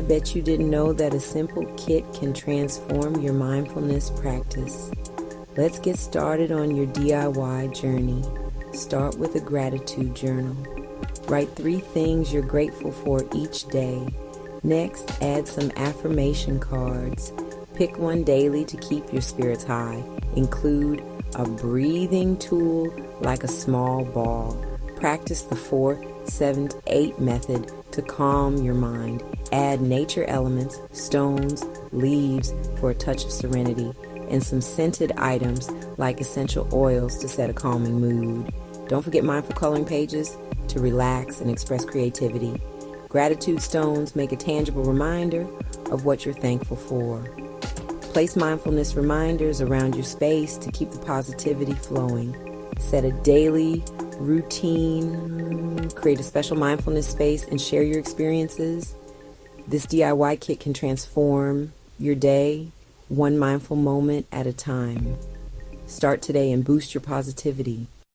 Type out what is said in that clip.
bet you didn't know that a simple kit can transform your mindfulness practice. Let's get started on your DIY journey. Start with a gratitude journal. Write 3 things you're grateful for each day. Next, add some affirmation cards. Pick one daily to keep your spirits high. Include a breathing tool like a small ball. Practice the 4, 7, 8 method to calm your mind. Add nature elements, stones, leaves for a touch of serenity, and some scented items like essential oils to set a calming mood. Don't forget mindful coloring pages to relax and express creativity. Gratitude stones make a tangible reminder of what you're thankful for. Place mindfulness reminders around your space to keep the positivity flowing. Set a daily routine, create a special mindfulness space, and share your experiences. This DIY kit can transform your day, one mindful moment at a time. Start today and boost your positivity.